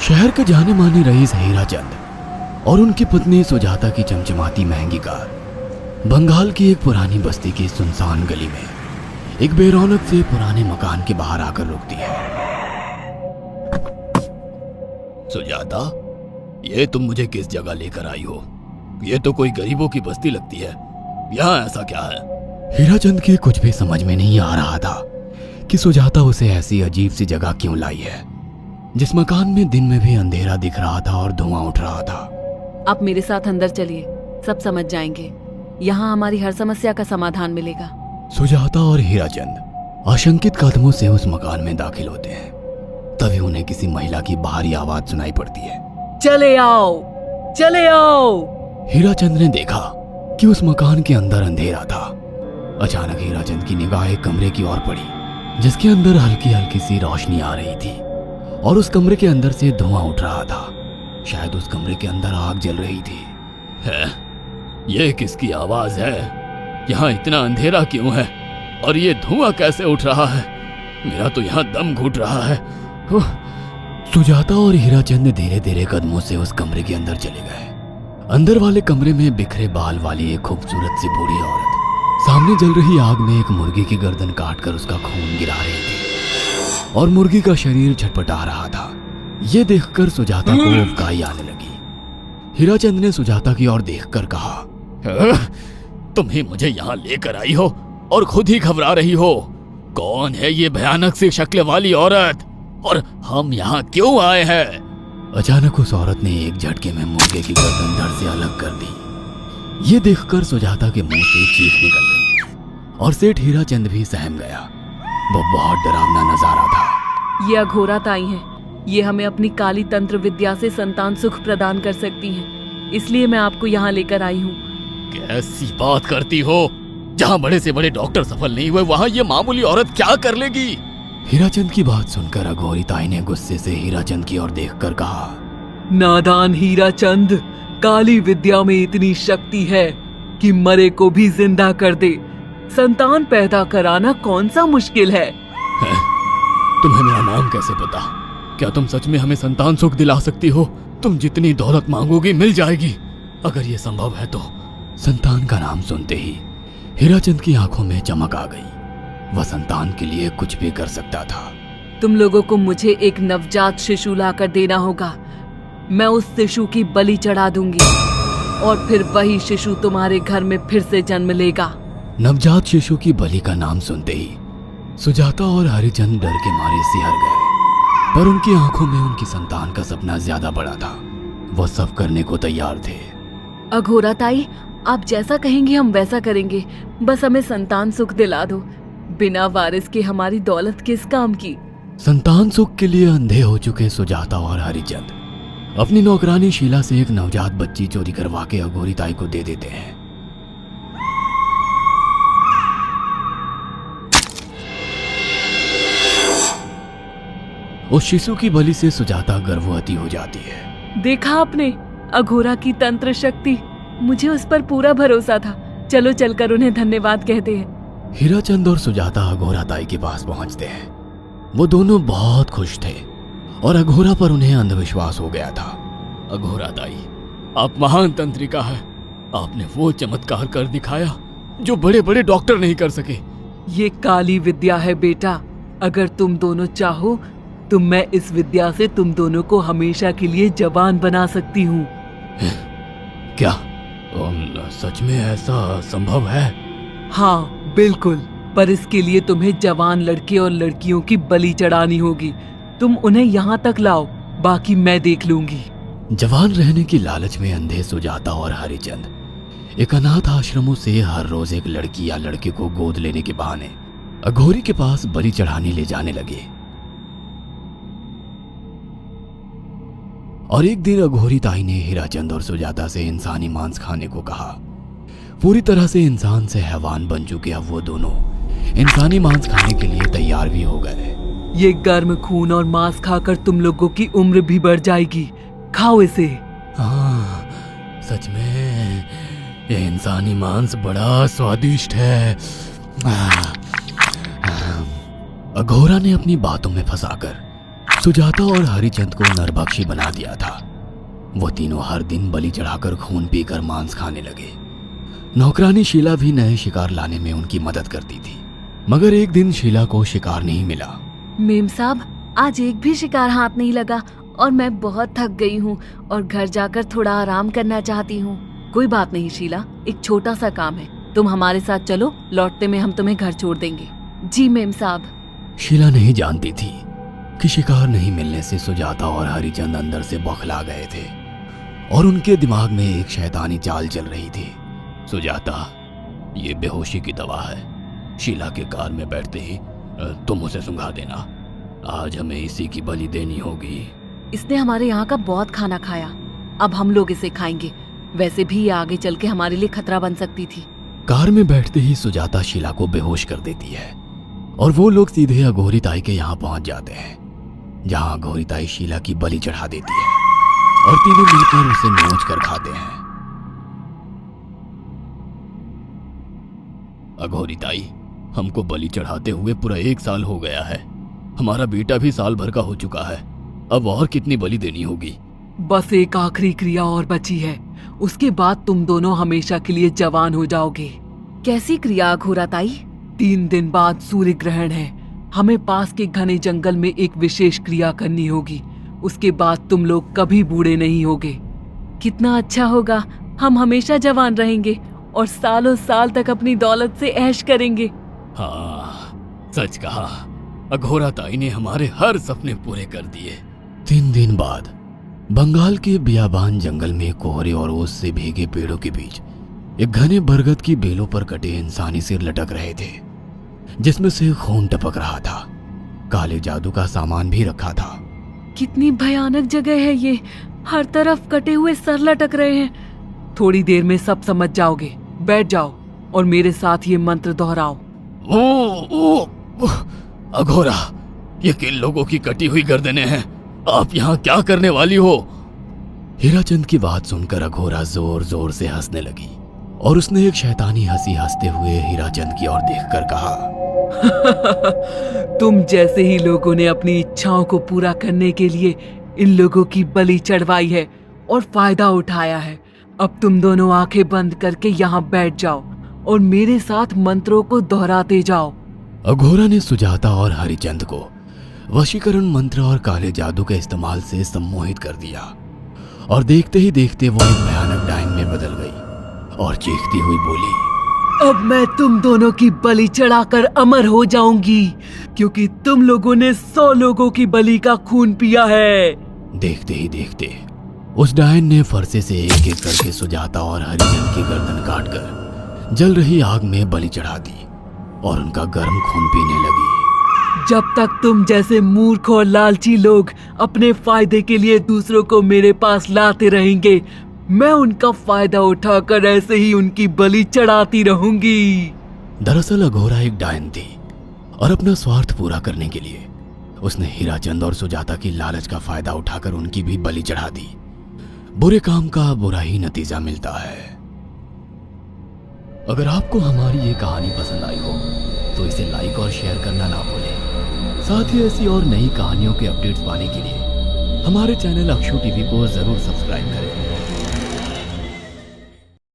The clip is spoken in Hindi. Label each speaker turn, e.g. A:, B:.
A: शहर के जाने माने रईस हीराचंद और उनकी पत्नी सुजाता की चमचमाती महंगी कार बंगाल की एक पुरानी बस्ती की सुनसान गली में एक बेरौनक से पुराने मकान के बाहर आकर रुकती है। सुजाता, ये तुम मुझे किस जगह लेकर आई हो? ये तो कोई गरीबों की बस्ती लगती है। यहाँ ऐसा क्या है? हीराचंद के कुछ भी समझ में नहीं आ रहा था कि सुजाता उसे ऐसी अजीब सी जगह क्यों लाई है, जिस मकान में दिन में भी अंधेरा दिख रहा था और धुआं उठ रहा था।
B: आप मेरे साथ अंदर चलिए, सब समझ जाएंगे। यहाँ हमारी हर समस्या का समाधान मिलेगा।
A: सुजाता और हीराचंद आशंकित कदमों से उस मकान में दाखिल होते हैं। तभी उन्हें किसी महिला की बाहरी आवाज सुनाई पड़ती है।
B: चले आओ, चले आओ।
A: हीराचंद ने देखा कि उस मकान के अंदर अंधेरा था। अचानक हीराचंद की निगाह एक कमरे की ओर पड़ी, जिसके अंदर हल्की हल्की सी रोशनी आ रही थी और उस कमरे के अंदर से धुआं उठ रहा था। शायद उस कमरे के अंदर आग जल रही थी। है? ये किसकी आवाज है? यहाँ इतना अंधेरा क्यों है और ये धुआं कैसे उठ रहा है? मेरा तो यहाँ दम घुट रहा है। सुजाता और हीराचंद धीरे धीरे कदमों से उस कमरे के अंदर चले गए। अंदर वाले कमरे में बिखरे बाल वाली एक खूबसूरत सी बूढ़ी औरत सामने जल रही आग में एक मुर्गी की गर्दन काटकर उसका खून गिरा रही थी और मुर्गी का शरीर छटपटा रहा था। ये देखकर सुजाता को उबकाई आने लगी। हीराचंद ने सुजाता की ओर देखकर कहा, तुम ही मुझे यहाँ लेकर आई हो और खुद ही घबरा रही हो। कौन है ये भयानक सी शक्ल वाली औरत और हम यहाँ क्यों आए हैं? अचानक उस औरत ने एक झटके में मुर्गे की गर्दन धड़ से अलग कर दी। ये देखकर सुजाता के मुंह से चीख निकल गई और सेठ हीराचंद भी सहम गया। वो बहुत डरावना नजारा था।
B: ये अघोरात आई हैं। ये हमें अपनी काली तंत्र विद्या से संतान सुख प्रदान कर सकती हैं। इसलिए मैं आपको यहाँ लेकर आई हूँ।
A: कैसी बात करती हो? जहाँ बड़े से बड़े डॉक्टर सफल नहीं हुए, वहाँ ये मामूली औरत क्या कर लेगी? हीराचंद की बात सुनकर अघोरिताई ने गुस्से से हीराचंद की ओर देखकर कहा,
C: नादान हीराचंद, काली विद्या में इतनी शक्ति है कि मरे को भी जिंदा कर दे। संतान पैदा कराना कौन सा मुश्किल है?
A: तुम्हें मेरा नाम कैसे पता? क्या तुम सच में हमें संतान सुख दिला सकती हो? तुम जितनी दौलत मांगोगी मिल जाएगी, अगर ये संभव है तो। संतान का नाम सुनते ही हीराचंद की आंखों में चमक आ गई। वह संतान के लिए कुछ भी कर सकता था।
B: तुम लोगों को मुझे एक नवजात शिशु लाकर देना होगा। मैं उस शिशु की बलि चढ़ा दूंगी और फिर वही शिशु तुम्हारे घर में फिर से जन्म लेगा।
A: नवजात शिशु की बलि का नाम सुनते ही सुजाता और हरिचंद डर के मारे सिहर गए, पर उनकी आंखों में उनकी संतान का सपना ज्यादा बड़ा था। वह सब करने को तैयार थे।
B: अघोराताई, आप जैसा कहेंगे हम वैसा करेंगे। बस हमें संतान सुख दिला दो। बिना वारिस के हमारी दौलत किस काम की?
A: संतान सुख के लिए अंधे हो चुके सुजाता और हरिचंद अपनी नौकरानी शीला से एक नवजात बच्ची चोरी करवा के अघोरिताई को दे देते हैं। उस शिशु की बलि से सुजाता गर्भवती हो जाती है।
B: देखा आपने अघोरा की तंत्र शक्ति? मुझे उस पर पूरा भरोसा था। चलो चलकर उन्हें धन्यवाद कहते हैं।
A: हीराचंद और सुजाता अघोराताई के पास पहुंचते हैं। वो दोनों बहुत खुश थे और अघोरा पर उन्हें अंधविश्वास हो गया था। अघोराताई, आप महान तंत्रिका है। आपने वो चमत्कार कर दिखाया जो बड़े बड़े डॉक्टर नहीं कर सके।
C: ये काली विद्या है बेटा। अगर तुम दोनों चाहो तो मैं इस विद्या से तुम दोनों को हमेशा के लिए जवान बना सकती हूँ।
A: क्या सच में ऐसा संभव है?
C: हाँ बिल्कुल, पर इसके लिए तुम्हें जवान लड़के और लड़कियों की बलि चढ़ानी होगी। तुम उन्हें यहाँ तक लाओ, बाकी मैं देख लूंगी।
A: जवान रहने की लालच में अंधे सुजाता और हरिचंद एक अनाथ आश्रमों से हर रोज एक लड़की या लड़के को गोद लेने के बहाने अघोरी के पास बलि चढ़ाने ले जाने लगे। और एक दिन अघोरिताई ने हीराचंद और सुजाता से इंसानी मांस खाने को कहा। पूरी तरह से इंसान से हैवान बन चुके अब वो दोनों इंसानी मांस खाने के लिए तैयार भी हो गए।
C: ये गर्म खून और मांस खाकर तुम लोगों की उम्र भी बढ़ जाएगी। खाओ इसे।
A: हाँ, सच में ये इंसानी मांस बड़ा स्वादिष्ट है। अघोरा ने अपनी बातों में फंसाकर सुजाता और हरिचंद को नरभक्षी बना दिया था। वो तीनों हर दिन बलि चढ़ाकर खून पीकर मांस खाने लगे। नौकरानी शीला भी नए शिकार लाने में उनकी मदद करती थी, मगर एक दिन शीला को शिकार नहीं मिला।
B: मेम साहब, आज एक भी शिकार हाथ नहीं लगा और मैं बहुत थक गई हूँ और घर जाकर थोड़ा आराम करना चाहती हूँ। कोई बात नहीं शीला, एक छोटा सा काम है, तुम हमारे साथ चलो, लौटते में हम तुम्हें घर छोड़ देंगे। जी मेम साहब।
A: शीला नहीं जानती थी कि शिकार नहीं मिलने से सुजाता और हरिचंद अंदर से बौखला गए थे और उनके दिमाग में एक शैतानी चाल चल रही थी। सुजाता, ये बेहोशी की दवा है, शीला के कार में बैठते ही तुम उसे सुंघा देना। आज हमें इसी की बलि देनी होगी।
B: इसने हमारे यहाँ का बहुत खाना खाया, अब हम लोग इसे खाएंगे। वैसे भी ये आगे चल के हमारे लिए खतरा बन सकती थी।
A: कार में बैठते ही सुजाता शीला को बेहोश कर देती है और वो लोग सीधे अघोरी ताई के यहाँ पहुंच जाते हैं, जहाँ अघोरी ताई शीला की बलि चढ़ा देती है और तीनों मिलकर उसे नोच कर खाते हैं। अघोरी ताई, हमको बलि चढ़ाते हुए पूरा 1 साल हो गया है। हमारा बेटा भी साल भर का हो चुका है। अब और कितनी बलि देनी होगी?
C: बस एक आखिरी क्रिया और बची है, उसके बाद तुम दोनों हमेशा के लिए जवान हो जाओगे।
B: कैसी क्रिया अघोरा ताई?
C: 3 दिन बाद सूर्य ग्रहण है। हमें पास के घने जंगल में एक विशेष क्रिया करनी होगी। उसके बाद तुम लोग कभी बूढ़े नहीं होगे।
B: कितना अच्छा होगा, हम हमेशा जवान रहेंगे और सालों साल तक अपनी दौलत से ऐश करेंगे।
A: हाँ, सच कहा। अघोरा ताई ने हमारे हर सपने पूरे कर दिए। 3 दिन बाद बंगाल के बियाबान जंगल में कोहरे और ओस से भीगे पेड़ों के बीच एक घने बरगद की बेलों पर कटे इंसानी सिर लटक रहे थे, जिसमें से खून टपक रहा था। काले जादू का सामान भी रखा था।
B: कितनी भयानक जगह है ये, हर तरफ कटे हुए सर लटक रहे हैं।
C: थोड़ी देर में सब समझ जाओगे। बैठ जाओ और मेरे साथ ये मंत्र दोहराओ।
A: ओ, अघोरा, ये किन लोगों की कटी हुई गर्दनें हैं? आप यहाँ क्या करने वाली हो? हीराचंद की बात सुनकर अघोरा जोर जोर से हंसने लगी और उसने एक शैतानी हंसी हंसते हुए हीराचंद की ओर देखकर कहा,
C: तुम जैसे ही लोगों ने अपनी इच्छाओं को पूरा करने के लिए इन लोगों की बलि चढ़वाई है और फायदा उठाया है। अब तुम दोनों आंखें बंद करके यहाँ बैठ जाओ और मेरे साथ मंत्रों को दोहराते जाओ।
A: अघोरा ने सुजाता और हरिचंद को वशीकरण मंत्र और काले जादू के इस्तेमाल से सम्मोहित कर दिया और देखते ही देखते वो एक भयानक डायन में बदल गई और चीखती हुई बोली,
C: अब मैं तुम दोनों की बलि चढ़ाकर अमर हो जाऊंगी, क्योंकि तुम लोगों ने 100 लोगों की बलि का खून पिया है।
A: देखते ही देखते उस डायन ने फरसे से एक एक करके सुजाता और हरिचंद की गर्दन काटकर जल रही आग में बलि चढ़ा दी और उनका गर्म खून पीने लगी।
C: जब तक तुम जैसे मूर्ख और लालची लोग अपने फायदे के लिए दूसरों को मेरे पास लाते रहेंगे, मैं उनका फायदा उठाकर ऐसे ही उनकी बलि चढ़ाती रहूंगी।
A: दरअसल अघोरा एक डायन थी और अपना स्वार्थ पूरा करने के लिए उसने हीराचंद और सुजाता की लालच का फायदा उठाकर उनकी भी बलि चढ़ा दी। बुरे काम का बुरा ही नतीजा मिलता है। अगर आपको हमारी ये कहानी पसंद आई हो तो इसे लाइक और शेयर करना ना भूलें। साथ ही ऐसी और नई कहानियों के अपडेट्स पाने के लिए हमारे चैनल अक्षु टीवी को जरूर सब्सक्राइब करें।